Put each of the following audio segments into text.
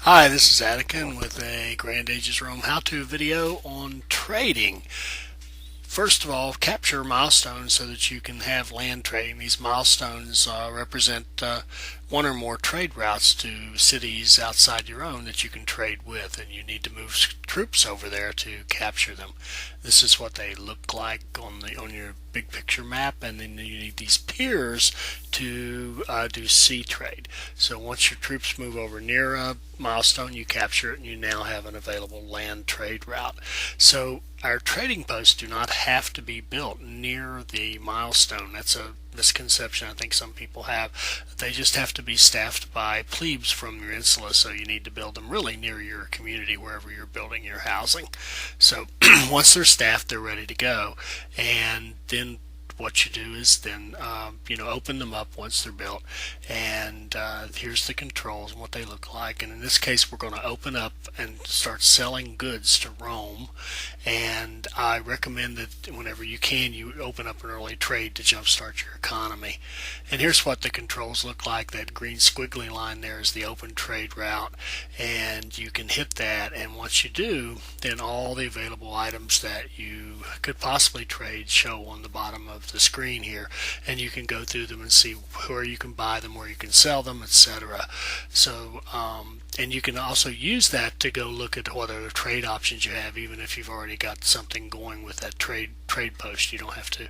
Hi, this is Adekyn with a Grand Ages Rome how-to video on trading. First of all, capture milestones so that you can have land trading. These milestones represent one or more trade routes to cities outside your own that you can trade with, and you need to move troops over there to capture them. This is what they look like on your big picture map, and then you need these piers to do sea trade. So once your troops move over near a milestone, you capture it, and you now have an available land trade route. So our trading posts do not have to be built near the milestone. That's a misconception I think some people have. They just have to be staffed by plebes from your insula, so you need to build them really near your community wherever you're building your housing. So once they're staffed, they're ready to go, and then what you do is then open them up once they're built, and here's the controls and what they look like. And in this case, we're going to open up and start selling goods to Rome, and I recommend that whenever you can, you open up an early trade to jumpstart your economy. And here's what the controls look like. That green squiggly line there is the open trade route, and you can hit that, and once you do, then all the available items that you could possibly trade show on the bottom of the screen here, and you can go through them and see where you can buy them, where you can sell them, etc. So and you can also use that to go look at what other trade options you have, even if you've already got something going with that trade post. You don't have to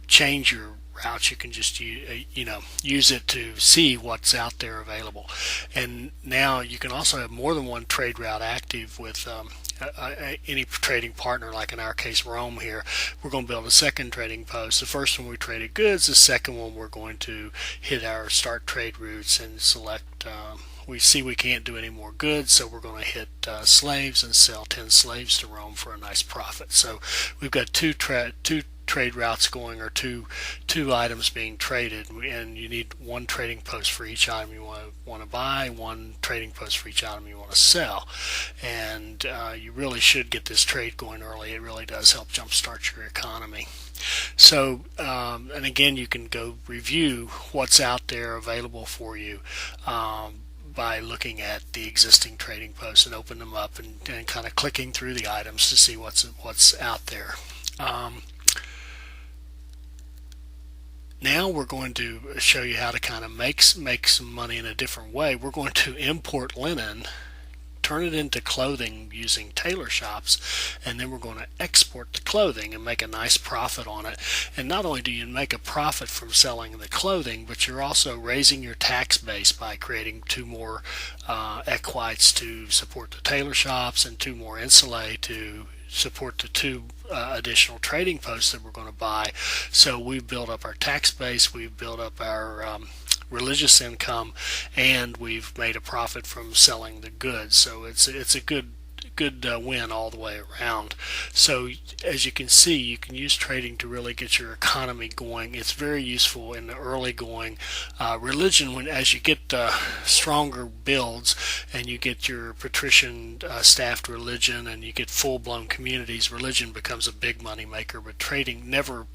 change your routes. You can just use it to see what's out there available. And now you can also have more than one trade route active with any trading partner, like in our case Rome here. We're going to build a second trading post. The first one we traded goods, the second one we're going to hit our start trade routes and select we see we can't do any more goods, so we're going to hit slaves and sell 10 slaves to Rome for a nice profit. So we've got two trade routes going, or two items being traded, and you need one trading post for each item you want to buy, one trading post for each item you want to sell. And you really should get this trade going early. It really does help jumpstart your economy. So and again, you can go review what's out there available for you by looking at the existing trading posts and open them up and kind of clicking through the items to see what's out there. Now we're going to show you how to kind of make some money in a different way. We're going to import linen, turn it into clothing using tailor shops, and then we're going to export the clothing and make a nice profit on it. And not only do you make a profit from selling the clothing, but you're also raising your tax base by creating two more equites to support the tailor shops and two more insulae to support the two additional trading posts that we're going to buy. So we've built up our tax base, we've built up our religious income, and we've made a profit from selling the goods. So it's a good win all the way around. So as you can see, you can use trading to really get your economy going. It's very useful in the early going. Religion, as you get stronger builds and you get your patrician staffed religion and you get full-blown communities, religion becomes a big money maker. But trading, never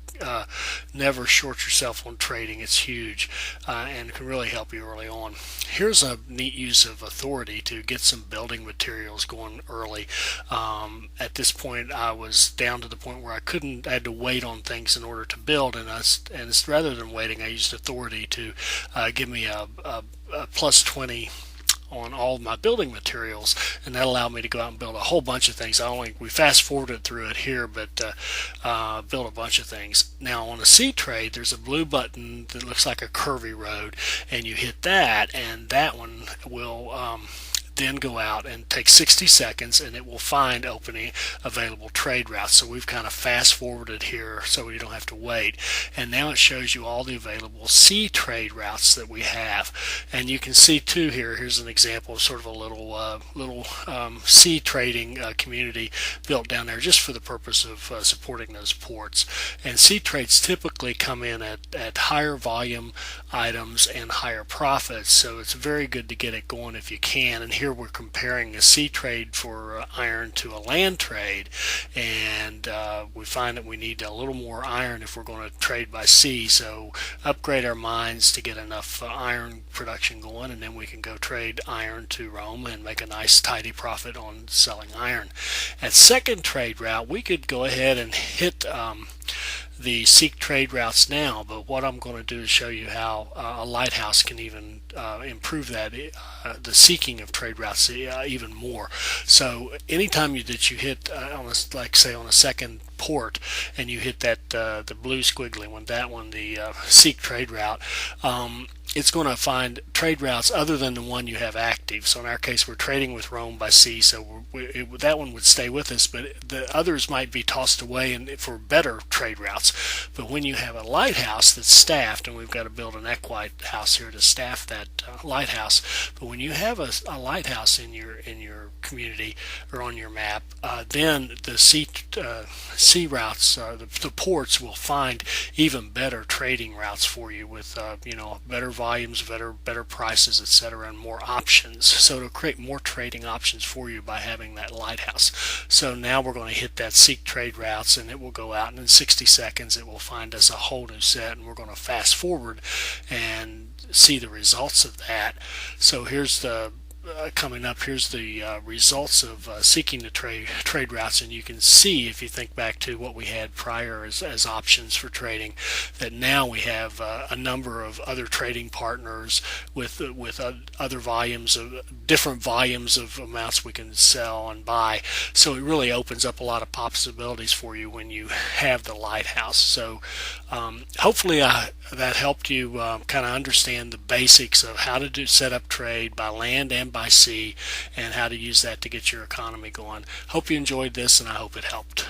short yourself on trading. It's huge and can really help you early on. Here's a neat use of authority to get some building materials going early. At this point, I was down to the point where I had to wait on things in order to build, and rather than waiting, I used authority to give me a plus 20 on all of my building materials, and that allowed me to go out and build a whole bunch of things. We fast forwarded through it here, but built a bunch of things. Now on a sea trade, there's a blue button that looks like a curvy road, and you hit that, and that one will then go out and take 60 seconds, and it will find opening available trade routes. So we've kind of fast forwarded here so we don't have to wait, and now it shows you all the available sea trade routes that we have. And you can see too here's an example of sort of a little sea trading community built down there just for the purpose of supporting those ports. And sea trades typically come in at higher volume items and higher profits, so it's very good to get it going if you can. And here we're comparing a sea trade for iron to a land trade, and we find that we need a little more iron if we're going to trade by sea. So upgrade our mines to get enough iron production going, and then we can go trade iron to Rome and make a nice tidy profit on selling iron. At second trade route, we could go ahead and hit the seek trade routes now, but what I'm going to do is show you how a lighthouse can even improve that, the seeking of trade routes even more. So anytime that you hit on a, like say on a second port, and you hit that the blue squiggly one, that one, the seek trade route, it's going to find trade routes other than the one you have active. So in our case, we're trading with Rome by sea, so that one would stay with us, but the others might be tossed away for better trade routes. But when you have a lighthouse that's staffed, and we've got to build an equite house here to staff that lighthouse, but when you have a lighthouse in your community or on your map, then the sea routes, the ports will find even better trading routes for you with better volumes, better prices, etc., and more options. So it'll create more trading options for you by having that lighthouse. So now we're going to hit that seek trade routes, and it will go out, and in 60 seconds it will find us a whole new set, and we're going to fast forward and see the results of that. So here's the coming up, here's the results of seeking the trade routes, and you can see, if you think back to what we had prior as options for trading, that now we have a number of other trading partners with other volumes of different volumes of amounts we can sell and buy. So it really opens up a lot of possibilities for you when you have the lighthouse. So hopefully that helped you kind of understand the basics of how to set up trade by land and by sea, and how to use that to get your economy going. Hope you enjoyed this, and I hope it helped.